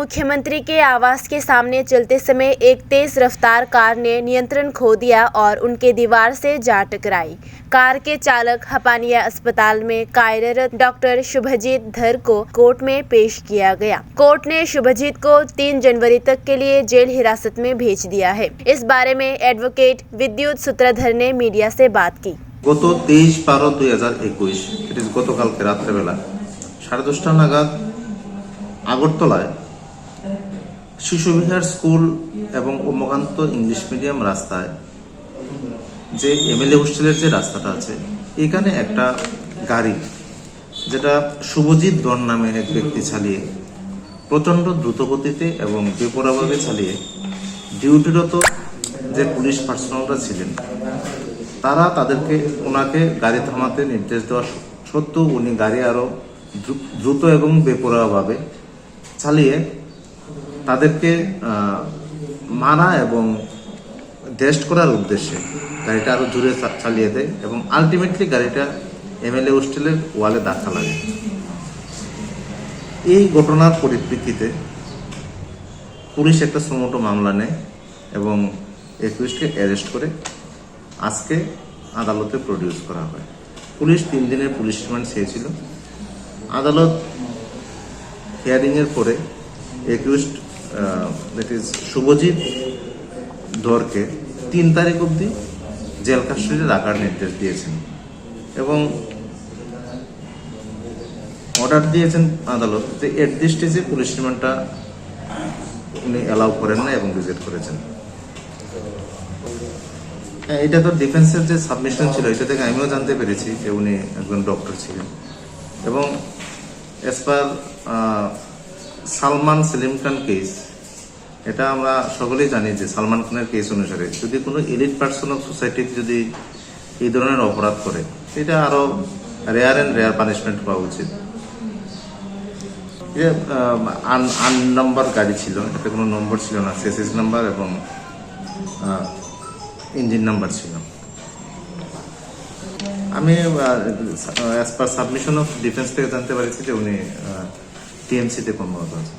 मुख्यमंत्री के आवास के सामने चलते समय एक तेज रफ्तार कार ने नियंत्रण खो दिया और उनके दीवार से जा टकराई। कार के चालक हपानिया अस्पताल में कार्यरत डॉक्टर शुभजीत धर को कोर्ट में पेश किया गया। कोर्ट ने शुभजीत को 3 जनवरी तक के लिए जेल हिरासत में भेज दिया है। इस बारे में एडवोकेट विद्युत सूत्रधर ने मीडिया से बात की। গত 23/12/2021 গতকালকে রাত্রেবেলা 10:30 নাগাদ আগরতলায় শিশুবিহার স্কুল এবং উন্মুক্ত ইংলিশ মিডিয়াম রাস্তায় যে এমএলএ হোস্টেলের যে রাস্তাটা আছে এখানে একটা গাড়ি যেটা শুভজিৎ ধর নামে এক ব্যক্তি চালিয়ে প্রচন্ড দ্রুতগতিতে এবং বেপরোয়াভাবে চালিয়ে ডিউটিরত যে পুলিশ পার্সোনালরা ছিলেন তারা তাদেরকে ওনাকে গাড়ি থামাতে নির্দেশ দেওয়া সত্ত্বেও উনি গাড়ি আরো দ্রুত এবং বেপরোয়াভাবে চালিয়ে তাদেরকে মারা এবং টেস্ট করার উদ্দেশ্যে গাড়িটা আরো জোরে চালিয়ে দেয় এবং আলটিমেটলি গাড়িটা এমএলএ হোস্টেলের ওয়ালে ধাক্কা লাগে। এই ঘটনার পরিপ্রেক্ষিতে পুলিশ একটা সুমোটো মামলা নেয় এবং একুশকে অ্যারেস্ট করে আজকে আদালতে প্রডিউস করা হয়। পুলিশ 3 দিনের পুলিশ রিমান্ড চেয়েছিল। আদালত হিয়ারিং এর পরে একুশড দ্যাট ইজ শুভজিৎ ধরকে 3 তারিখ অবধি জেল কাস্টডিতে রাখার নির্দেশ দিয়েছেন এবং অর্ডার দিয়েছেন আদালত যে এট দিস স্টেজে পুলিশ রিমান্ডটা উনি অ্যালাউ করেন না এবং রিজেক্ট করেছেন। এটা তো ডিফেন্সের যে সাবমিশন ছিল এটা থেকে আমিও জানতে পেরেছি যে উনি একজন ডক্টর ছিলেন এবং এস পার সালমান সেলিম খান কেস এটা আমরা সকলেই জানি যে সালমান খানের কেস অনুসারে যদি কোনো এলিট পার্সন অফ সোসাইটিতে যদি এই ধরনের অপরাধ করে এটা আরো রেয়ার অ্যান্ড রেয়ার পানিশমেন্ট পাওয়া উচিত। আন নাম্বার গাড়ি ছিল, এটাতে কোনো নম্বর ছিল না, চেসিস নাম্বার এবং ইঞ্জিন নাম্বার ছিল। আমি as per submission of defence থেকে জানতে পারছি যে উনি টিএমসিতে কর্মরত আছেন।